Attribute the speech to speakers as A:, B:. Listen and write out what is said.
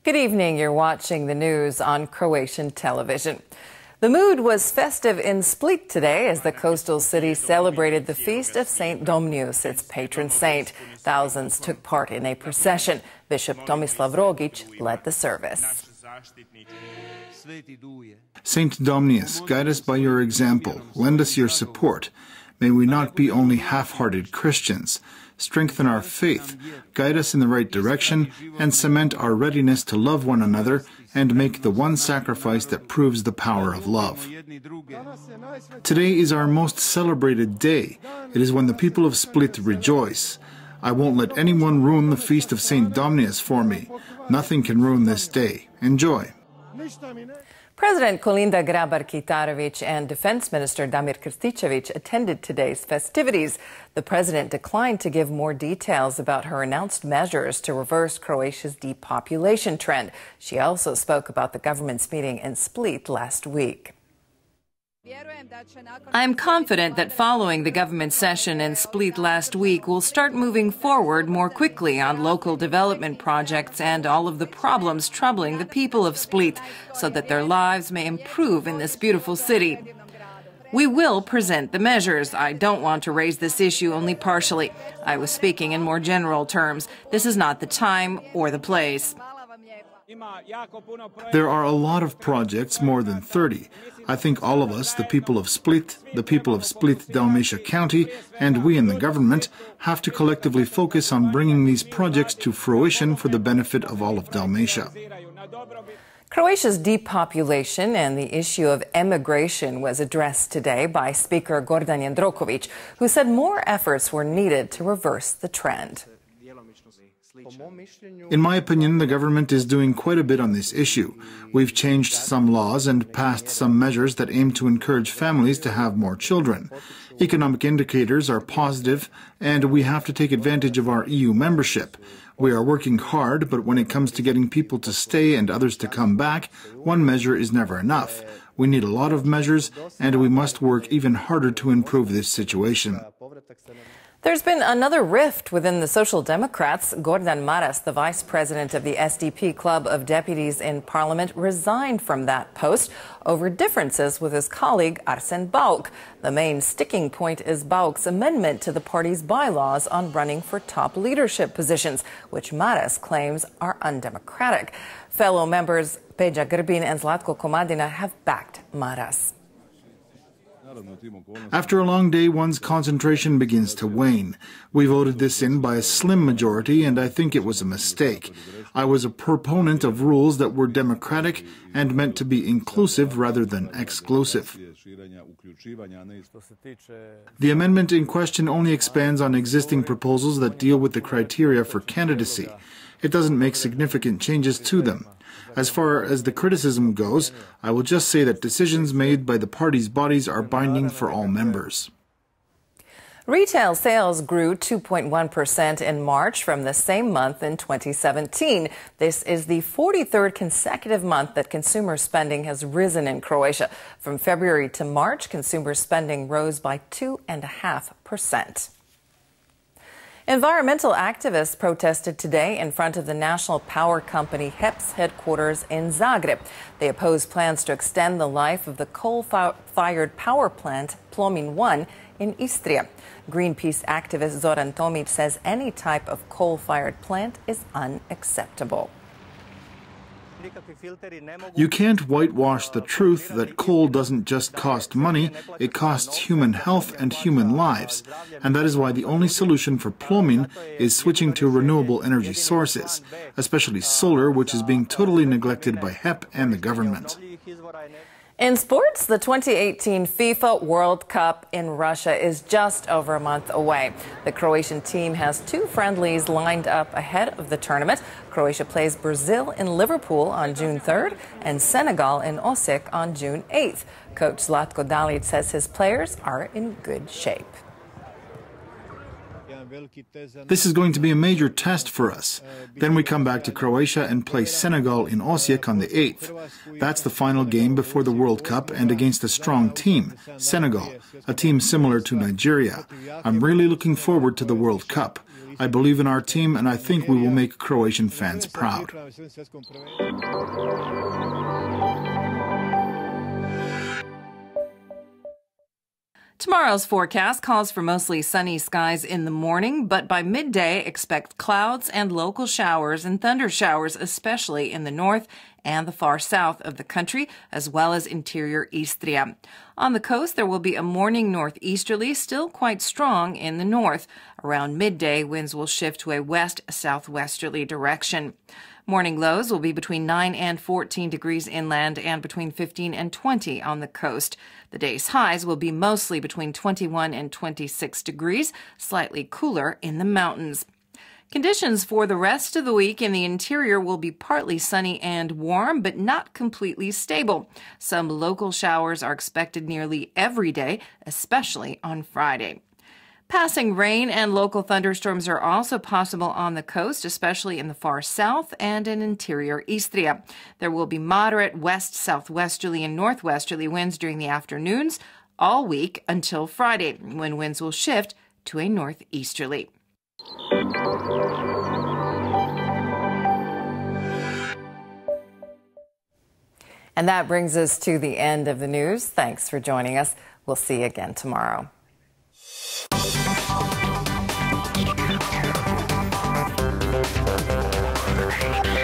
A: Good evening. You're watching the news on Croatian television. The mood was festive in Split today as the coastal city celebrated the feast of St. Domnius, its patron saint. Thousands took part in a procession. Bishop Tomislav Rogic led the service.
B: St. Domnius, guide us by your example. Lend us your support. May we not be only half-hearted Christians. Strengthen our faith, guide us in the right direction, and cement our readiness to love one another and make the one sacrifice that proves the power of love. Today is our most celebrated day. It is when the people of Split rejoice. I won't let anyone ruin the feast of St. Domnius for me. Nothing can ruin this day. Enjoy.
A: President Kolinda Grabar-Kitarović and Defense Minister Damir Krstičević attended today's festivities. The president declined to give more details about her announced measures to reverse Croatia's depopulation trend. She also spoke about the government's meeting in Split last week.
C: I am confident that following the government session in Split last week, we'll start moving forward more quickly on local development projects and all of the problems troubling the people of Split, so that their lives may improve in this beautiful city. We will present the measures. I don't want to raise this issue only partially. I was speaking in more general terms. This is not the time or the place.
B: There are a lot of projects, more than 30. I think all of us, the people of Split, Dalmatia County, and we in the government, have to collectively focus on bringing these projects to fruition for the benefit of all of Dalmatia.
A: Croatia's depopulation and the issue of emigration was addressed today by Speaker Gordan Jandroković, who said more efforts were needed to reverse the trend.
B: In my opinion, the government is doing quite a bit on this issue. We've changed some laws and passed some measures that aim to encourage families to have more children. Economic indicators are positive, and we have to take advantage of our EU membership. We are working hard, but when it comes to getting people to stay and others to come back, one measure is never enough. We need a lot of measures, and we must work even harder to improve this situation.
A: There's been another rift within the Social Democrats. Gordan Maras, the vice president of the SDP Club of Deputies in Parliament, resigned from that post over differences with his colleague Arsen Bauk. The main sticking point is Bauk's amendment to the party's bylaws on running for top leadership positions, which Maras claims are undemocratic. Fellow members Peđa Grbin and Zlatko Komadina have backed Maras.
B: After a long day, one's concentration begins to wane. We voted this in by a slim majority, and I think it was a mistake. I was a proponent of rules that were democratic and meant to be inclusive rather than exclusive. The amendment in question only expands on existing proposals that deal with the criteria for candidacy. It doesn't make significant changes to them. As far as the criticism goes, I will just say that decisions made by the party's bodies are binding for all members.
A: Retail sales grew 2.1% in March from the same month in 2017. This is the 43rd consecutive month that consumer spending has risen in Croatia. From February to March, consumer spending rose by 2.5%. Environmental activists protested today in front of the national power company HEP's headquarters in Zagreb. They oppose plans to extend the life of the coal-fired power plant Plomin 1 in Istria. Greenpeace activist Zoran Tomić says any type of coal-fired plant is unacceptable.
B: You can't whitewash the truth that coal doesn't just cost money, it costs human health and human lives. And that is why the only solution for Plomin is switching to renewable energy sources, especially solar, which is being totally neglected by HEP and the government.
A: In sports, the 2018 FIFA World Cup in Russia is just over a month away. The Croatian team has 2 friendlies lined up ahead of the tournament. Croatia plays Brazil in Liverpool on June 3rd and Senegal in Osijek on June 8th. Coach Zlatko Dalić says his players are in good shape.
B: This is going to be a major test for us. Then we come back to Croatia and play Senegal in Osijek on the 8th. That's the final game before the World Cup and against a strong team, Senegal, a team similar to Nigeria. I'm really looking forward to the World Cup. I believe in our team and I think we will make Croatian fans proud.
C: Tomorrow's forecast calls for mostly sunny skies in the morning, but by midday expect clouds and local showers and thunder showers, especially in the north and the far south of the country, as well as interior Istria. On the coast, there will be a morning northeasterly, still quite strong in the north. Around midday, winds will shift to a west-southwesterly direction. Morning lows will be between 9 and 14 degrees inland and between 15 and 20 on the coast. The day's highs will be mostly between 21 and 26 degrees, slightly cooler in the mountains. Conditions for the rest of the week in the interior will be partly sunny and warm, but not completely stable. Some local showers are expected nearly every day, especially on Friday. Passing rain and local thunderstorms are also possible on the coast, especially in the far south and in interior Istria. There will be moderate west-southwesterly and northwesterly winds during the afternoons all week until Friday, when winds will shift to a northeasterly.
A: And that brings us to the end of the news. Thanks for joining us. We'll see you again tomorrow.
D: HRT4.